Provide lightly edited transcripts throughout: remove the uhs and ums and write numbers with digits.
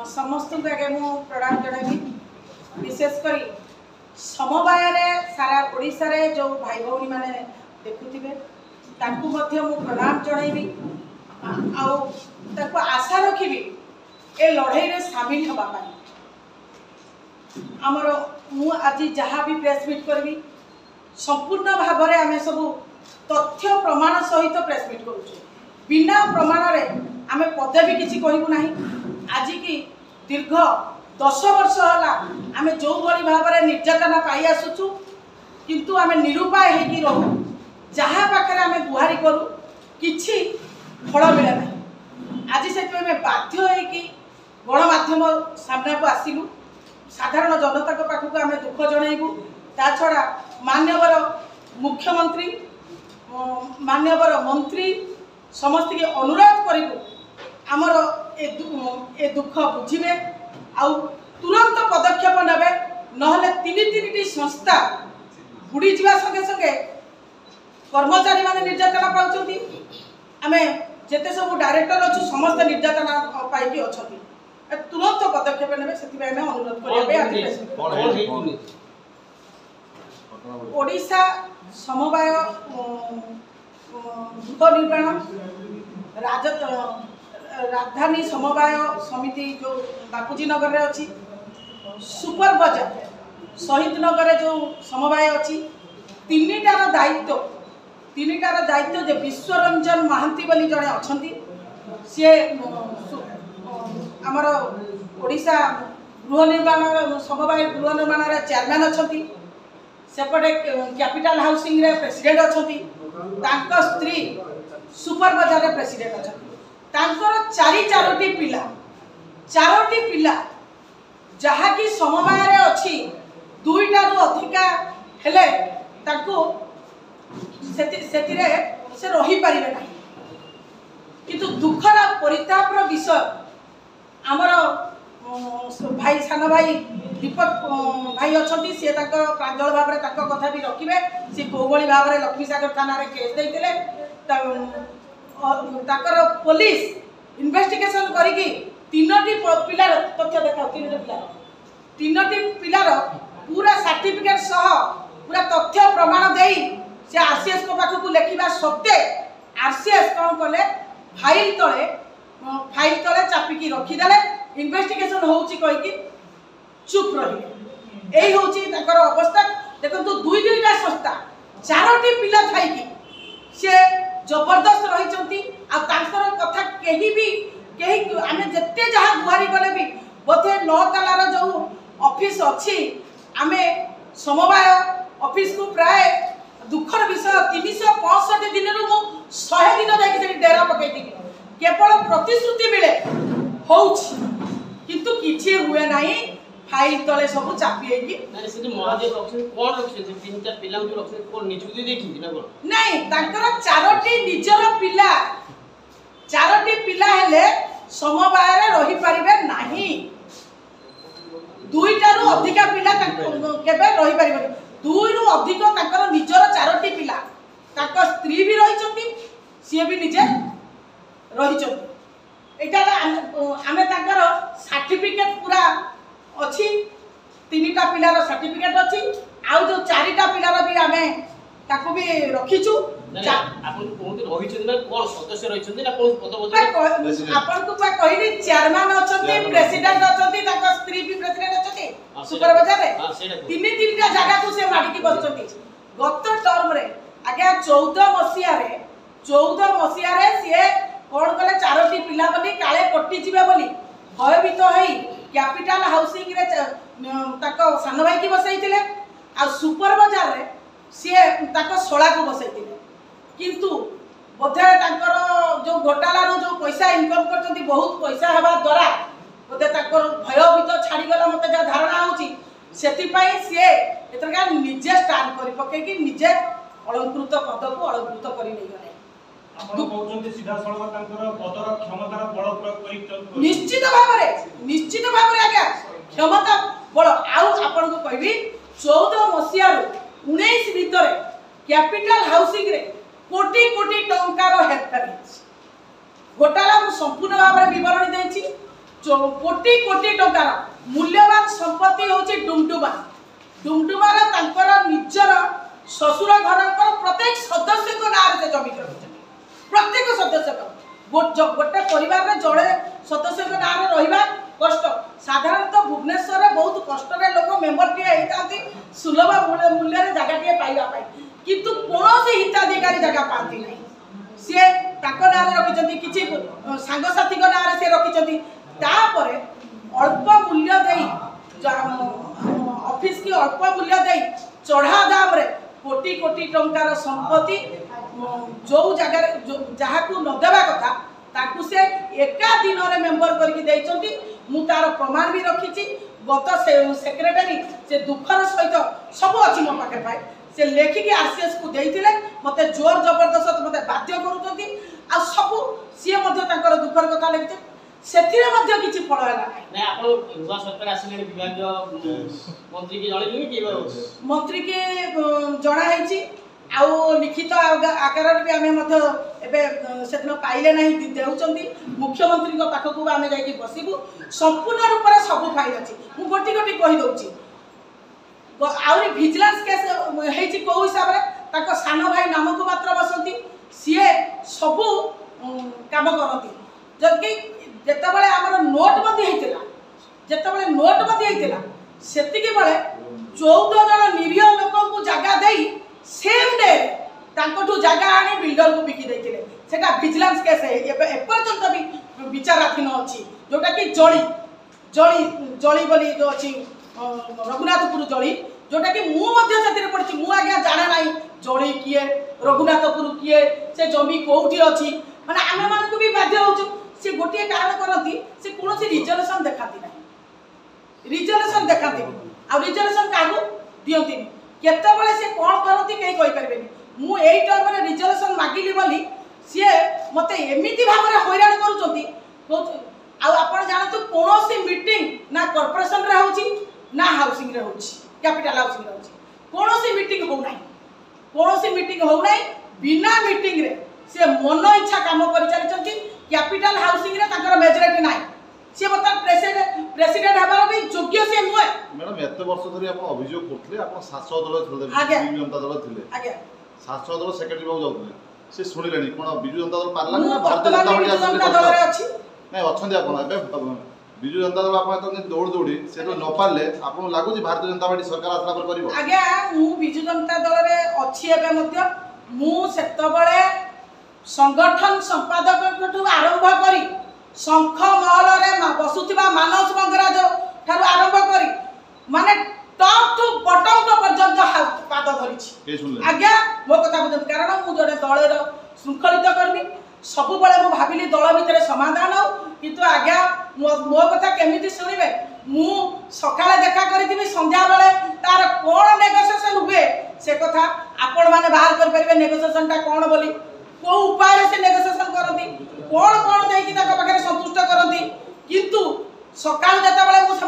समस्त आगे मु प्रणाम जनाबी विशेषकर समवाय सारा ओडिशा रे जो भाई भौणी माने देखुथिबे तांकु मध्य मु प्रणाम जनाइबी ताको आशा रखिबी ए लड़ाई रे शामिल हबा पाई हमर मु आज जहाँ भी प्रेस मीट करबी संपूर्ण भाव में आमे सब तथ्य प्रमाण सहित प्रेस मीट करूँ बिना प्रमाण रे आमे पदे भी किसी कहबू नहीं। आज की दीर्घ 10 वर्ष होला आमे जो बड़ी भाव में निर्यातना पाई आसुचु किंतु आमे निरुपाय हेकी रहू जहाँ पाखे आमे गुहारी करू किछि फल मिले ना। आज से बाध्य होगी गणमाध्यम सामना को आसिलु साधारण जनता को पाखक आमे दुख जनइबू ता छड़ा मान्यवर मुख्यमंत्री मान्यवर मंत्री समस्त के अनुरोध करूँ आमर ए दुख बुझे आउ तुरंत पदक्षेप नेबे नहले तीन संस्था बुड़ी जावा संगे संगे कर्मचारी माने निर्यातना पाउछंती आमे जेते सब डायरेक्टर अच्छु समस्त निर्यातना पाइकी अछंती तुरंत पदक्षेप नेबे सेति आमे अनुरोध करिबे। ओडिशा समवाय गृह निर्माण राजधानी समवाय समिति जो बापूजी नगर रे अच्छी सुपर बजार शहीद नगर रे जो समवाय अच्छी तीनिटार दायित्व जे विश्वरंजन महांती बोली जड़े अच्छा सी आमर ओडिशा गृह निर्माण समवाय गृह निर्माण चेयरमैन अच्छा सेपटे कैपिटल हाउसिंग रे प्रेसिडेंट अच्छा स्त्री सुपर बजार रे प्रेसिडेंट अच्छा चारोटी पिला जहाँकि समवाय रे अच्छी दुईटारू अधिका हेले ताको से रही पारिबे ना किंतु दुखर परितापर विषय आमर भाई सान भाई दीपक भाई अच्छा सी प्रांजल भाव में कथा भी रखिए सी कौभली भाव में लक्ष्मी सागर थाना रे केस देते ताकर पुलिस इन्वेस्टिगेशन करिकी तीनोटी पिलार तथ्य देखा तीनोटी पिलार पूरा सर्टिफिकेट सह पूरा तथ्य प्रमाण देई से आरसीएस को पाखक लेखिबा सत्ते आरसीएस कौन कले फाइल तले चापिकी रखीदेले इन्वेस्टिगेशन होउची कहिकी चुप रही यही होची ताकर अवस्था देखो दुईटा संस्था चारोटी पिला थाईकी से जबरदस्त रही कथा कहीं आम जिते जहाँ गुहारी गले भी बोधे 9 तालार जो ऑफिस अच्छी आम समवाय ऑफिस को प्राय दुखर विषय 365 दिन 100 दिन जाकि डेरा पकई केवल प्रतिश्रुति मिले किंतु किछि हुए नहीं फाइल तले सब चापी नहीं चारोटी निजर चारोटी पिला हेले समवाय रही पारिबे नाही दुईटारू अधिका पिला केबे रही पारिबे दुईरू अधिक ताकर निजर चारोटी पिला ताकर स्त्री भी रही सी भी निजे रही आमे ताकर सर्टिफिकेट पूरा अच्छी तीनटा पिलार सर्टिफिकेट अच्छी आउ जो 4टा पिलार भी आमे ताको भी रखीचु आपन को कहली चेयरमैन अच्छे प्रेसिडेंट अच्छे स्त्री भी प्रेसिडेंट अच्छे सुपर बजार रे तीनटा जगह को से माडिकी बसचती गत टर्म रे आगे 14 मसिया रे सी कौन कले 4टी पिला बोली काले कटि जिबे बोली भयभीत होई कैपिटल हाउसिंग रे ताको सान भाई की बसैतिले आ सुपर बाजार रे सी ताको सोला को बसैतिले किंतु बोधे ताकर जो घोटाला रो जो पैसा इनकम करचंती बहुत पैसा हेबा द्वारा बोधे ताकर भयभीत छाड़ी गला मते जा धारणा होची सेति पई सी एतरका निजे स्टार्ट करि पके कि निजे अलंकृत पद को अलंकृत करि नै गले आपण कहउचंती सीधा सळग तांकर पदर क्षमतार बळ प्रयोग करि निश्चित भाव रे आज्ञा क्षमता बळ आउ आपण को कहबी 14 मसिया रो 19 भीतर कैपिटल हाउसिंग रे कोटी कोटी टंकार हेरफेर घोटाला संपूर्ण भाव में बरणी देछि कोटी कोटी टंकार मूल्यवान संपत्ति होची डुमडुमा डुमडुमार तांकर निजर ससुर घर प्रत्येक सदस्य को नाम से जमी कर प्रत्येक सदस्य गोटे परिवार में जड़े सदस्य को नाम रहा कष्ट साधारणतः भुवनेश्वर बहुत कष्ट लोक मेम्बर टे सुलभ मूल्य जगह पाइबा किंतु कौन हिताधिकारी जगह पाती नहीं सी ना रखिंट किसी सांगसाथी ना सी रखिंट अल्प मूल्य ऑफिस की अल्प मूल्य दे चढ़ा दाम रे कोटी कोटी टंकार संपत्ति जो जगह जहाँ को नदेवा कथा ताकू से एका दिन में मेम्बर करके मु तार प्रमाण भी रखी गत सेक्रेटरी से दुखर सहित सब अच्छी मो पाखे पाए से लेखिकी आरसीएस को देते मते जोर जबरदस्त मते बाध्य करूँगी आ सब सी दुखर कथा लिखते से किसी फल है मंत्री के जनाई आउ लिखित आकार भी आम से पाइले ना देउचंदी मुख्यमंत्री पाखक आम जा बसबू संपूर्ण रूप से सब फाइल अच्छी मुझे गोटी गोटी कहीदे आहरी भिजिलांस केस होती कौ हिसाब से सान भाई नाम को मात्र बसती सी सबू काम करती जबकि जितेबाला आमर नोटबंदी होता जितेबाला नोटबंदी होता से 14 जन निरीह लोक जगह दे सेम डे जगह आनी बिल्डर को बिकी देते सेटा विजिलेंस केस एपर्यंत भी विचाराधीन अच्छी जोटा कि जली जली जली बोली जो अच्छी रघुनाथपुर जली जोटा कि मुझे पढ़ी मुझे जाना ना जली किए रघुनाथपुर किए से जमी कौटी अच्छी माने आम मानक भी बाध्य हो सी गोटे कारण करती से कौन रिजर्वेशन देखाती ना रिजर्वेशन देखाती आ रिजर्वेशन क्या दिखती केतबले से कौन करती कहीं कहींपारे मुझे टर्म में रिजर्वेशन मागिली बोली सी मत एमती भाव में हैरान कर जानतु कौन मीटिंग ना कॉर्पोरेशन रे होची ना हाउसिंग रे होची कैपिटल हाउसिंग रे होची कौन मीटिंग हो ना कौन मीटिंग हो ना बिना मीटिंग रे से मन इच्छा काम कर चलती कैपिटल हाउसिंग रे ताकर मेजॉरिटी नाही से बता प्रेसिडेंट हबार भी योग्य से नुए मैडम एते वर्ष धरि आपण अभियोग करथले आपण शासक दल थिले बिजु जनता दल थिले आज्ञा शासक दल सेक्रेटरी बाबू जाउथले से सुनिलेनी कोन बिजु जनता दल पारला ना भारतीय जनता दल आसी नै अछंदी आपण एबे बिजु जनता दल आपण तो दौड़ दौड़ी से तो न पारले आपण लागु जी भारतीय जनता पार्टी सरकार आसला पर करिवो आज्ञा मु बिजु जनता दल रे अछि एबे मध्य मु सेतबळे संगठन संपादक आरंभ करी शंख महल रे बसुथिबा मानस मंगराज ठारू आरंभ करी माने टॉप टू बॉटम पर्यंत पाद धरी आज्ञा मो कथा बुझ कारण मु जोड़े दलर श्रृंखलित करबी सब बळे मु भाबिली दल भितर समाधान हो किंतु आज्ञा मो कथा केमिति सुनिबे मु सकाळे देखा करिथिबी संध्या बेले तार कोन नेगोशिएशन हुए से कथा आपण माने बाहर कर परिबे नेगोशिएशन ता कोन बोली को उपाय से नेगोशिएशन करती कौन कौन जाइए पाखे संतुष्ट करती किंतु सकाल जिते मु से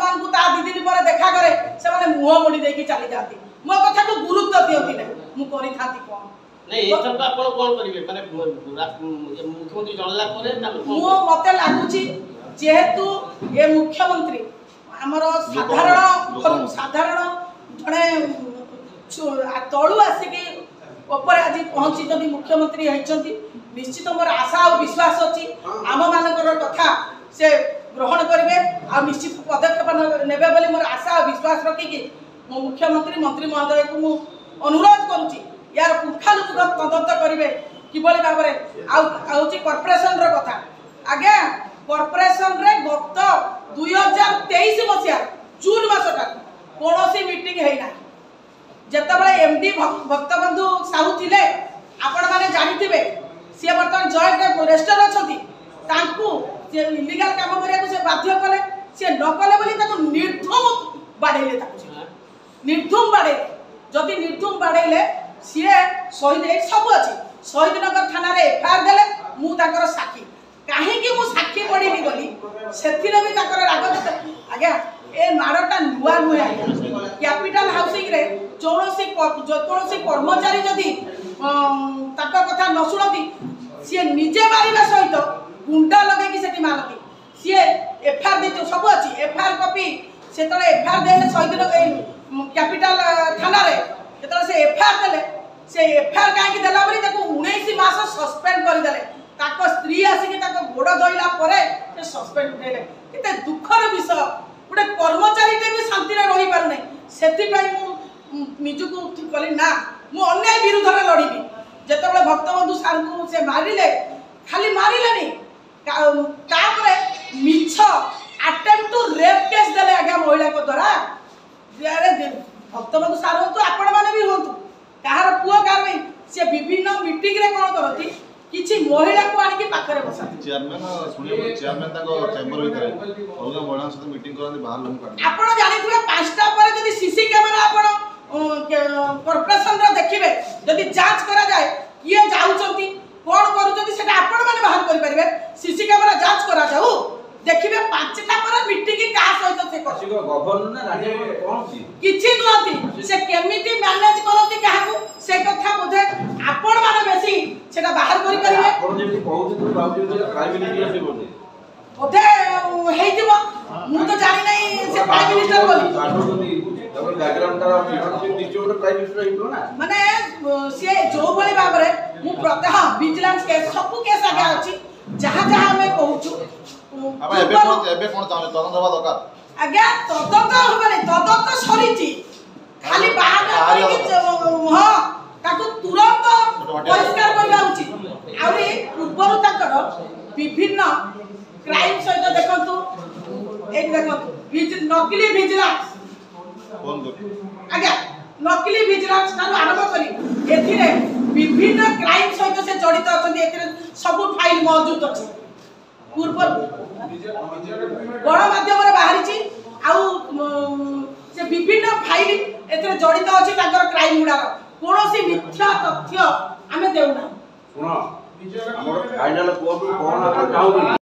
दी दिन पर देखा करे से मुह मोड़ी देकी चली जाती मो कथा को गुरुत्व दिखती ना मु करी कौन नहीं एथर का आपण कोन करिवे माने मुख्यमंत्री जनला करे मु मते लागुची जेहेतु ये मुख्यमंत्री हमर साधारण जने तळु आसिकी ऊपर आज पहुंची जदि मुख्यमंत्री होती निश्चित मोर आशा और विश्वास अच्छी आम मानकर कथा से ग्रहण करेंगे आ निश्चित पदक्षेप नेबे बोली मोर आशा और विश्वास रखिकी मो मुख्यमंत्री मंत्री महोदय को मु अनुरोध करुच्ची यार पुंखानुपुंख तदंत करेंगे किभली भाव में आउची कॉर्पोरेशन रो कथा आज्ञा कॉर्पोरेशन रे गत 2023 मसिया जून मासटा कोनोसी मीटिंग है ना जेतबले एमडी भक्तबंधु साहू थिले आपण माने जानिथिबे से बर्तमान जॉइंट रेस्टर अछथि तांकू से इलीगल काम करिया को से बाध्य कले से न कले बोली ताको निर्धूम बाडेले ताको निर्धूम बाडे जदि निर्धूम बाडेले से शहीद एक सब अछि शहीद नगर थाना रे एफआईआर देले मु ताकर साखी काहे कि मु साखी पडिनी बोली सेथिरे भी ताकर राग आज्ञा ए मारटा नुआ नुआ कैपिटल हाउसिंग रे कौनसी कर्मचारी जदि कथा न शुणती सी निजे मारे सहित गुंडा लगे कि मारती सी एफआईआर देते ସେତେବେଳେ ଏଫଆଇଆର ଦେଲେ ଶହୀଦ କ୍ୟାପିଟାଲ ଥାନାରେ ଯେତେବେଳେ ସେ ଏଫଆଇଆର ଦେଲେ ସେ ଏଫଆଇଆର କାହିଁକି ଦେଲା ବୋଲି ତାକୁ 19 ମାସ ସସ୍ପେଣ୍ଡ କରିଦେଲେ ତାଙ୍କ ସ୍ତ୍ରୀ ଆସିକି ତାଙ୍କ ଗୋଡ଼ ଧୋଇଲା ପରେ ସେ ସସ୍ପେଣ୍ଡ ଉଠେଇଲେ କେତେ ଦୁଃଖର ବିଷୟ ଗୋଟେ କର୍ମଚାରୀଟେ ବି ଶାନ୍ତିରେ ରହିପାରୁନି ସେଥିପାଇଁ ମୁଁ ନିଜକୁ ଠିକ୍ କଲି ନା ମୁଁ ଅନ୍ୟାୟ ବିରୁଦ୍ଧରେ ଲଢ଼ିବି ଯେତେବେଳେ ଭକ୍ତବନ୍ଧୁ ସାର୍ଙ୍କୁ ସେ ମାରିଲେ ଖାଲି ମାରିଲେନି ତାପରେ ମିଛ ଆଟେମ୍ପ୍ଟ ଟୁ ରେପ୍ କେସ୍ ଦେଲେ ଆଜ୍ଞା ମହିଳାଙ୍କ ଦ୍ୱାରା ଭକ୍ତବନ୍ଧୁ ସାର୍ ହୁଅନ୍ତୁ ଆପଣମାନେ ବି ହୁଅନ୍ତୁ କାହାର ପୁଅ କାହାର ନାହିଁ ସେ ବିଭିନ୍ନ ମିଟିଂରେ କ'ଣ କରନ୍ତି କିଛି ମହିଳାକୁ ଆଣିକି ପାଖରେ ବସାନ୍ତି ଚେୟାରମ୍ୟାନ ତାଙ୍କ ଚେମ୍ବର ଭିତରେ ଅଲଗା ମହିଳାଙ୍କ ସହିତ ମିଟିଂ କରନ୍ତି ବାହାର ଲୋକ ଆପଣ ଜାଣିଥିବେ 5ଟା ପରେ ଯଦି ସିସି କ୍ୟାମେରା ଆପଣ କର୍ପୋରେସନର ଦେଖିବେ ଯଦି ଯାଞ୍ଚ କରାଯାଏ କିଏ ଯାଉଛନ୍ତି କ'ଣ କରୁଛନ୍ତି ସେଟା ଆପଣମାନେ ବାହାର କରିପାରିବେ ସିସି କ୍ୟାମେରା ଯାଞ୍ଚ କରାଯାଉ ଦେଖିବେ 5ଟା ପରେ ମିଟିଂ କାହା ସହିତ ସେ କିଛି ନୁହନ୍ତି ସେ କେମିତି ମ୍ୟାନେଜ କରନ୍ତି କାହାକୁ ସେ କଥା ବୋଧେ ଆପଣ ମାନେ ବେଶୀ ସେଟା ବାହାର କରିପାରିବେ ବୋଧେ ହେଇଥିବ ମୁଁ ତ ଜାଣି ନାହିଁ ସେ ପ୍ରାଇମ ମିନିଷ୍ଟର ବୋଲି ମାନେ ସେ ଯୋଉଭଳି ଭାବରେ ମୁଁ ପ୍ରତ୍ୟହ ଭିଜିଲାନ୍ସ କେସ୍ ସବୁ କେସ୍ ଆଜ୍ଞା ଅଛି ଯାହା ଯାହା ଆମେ କହୁଛୁ ଏବେ କ'ଣ ଚାହୁଁଛନ୍ତି ତଦନ୍ତ ହେବା ଦରକାର ଆଜ୍ଞା ତଦନ୍ତ ହେବନି ତଦନ୍ତ ସରିଛି ଖାଲି ବାହାଘର ହଁ ତାକୁ ତୁରନ୍ତ ପରିଷ୍କାର କରିବା ଉଚିତ ଆହୁରି ପୂର୍ବରୁ ତାଙ୍କର ବିଭିନ୍ନ କ୍ରାଇମ ସହିତ ଦେଖନ୍ତୁ ଏଇଠି ଦେଖନ୍ତୁ ନକଲି ଭିଜିଲାନ୍ସ ଆଜ୍ଞା ନକଲି ଭିଜିଲାନ୍ସ ଠାରୁ ଆରମ୍ଭ କରି ଏଥିରେ ବିଭିନ୍ନ କ୍ରାଇମ ସହିତ ସେ ଜଡ଼ିତ ଅଛନ୍ତି ଏଥିରେ ସବୁ ଫାଇଲ ମହଜୁଦ ଅଛି ପୂର୍ବରୁ ଗଣମାଧ୍ୟମରେ ବାହାରିଛି ଆଉ ସେ ବିଭିନ୍ନ ଫାଇଲ ଏଥିରେ ଜଡ଼ିତ ଅଛି ତାଙ୍କର କ୍ରାଇମ ଗୁଡ଼ାକ କୌଣସି ମିଥ୍ୟା ତଥ୍ୟ ଆମେ ଦେଉନା।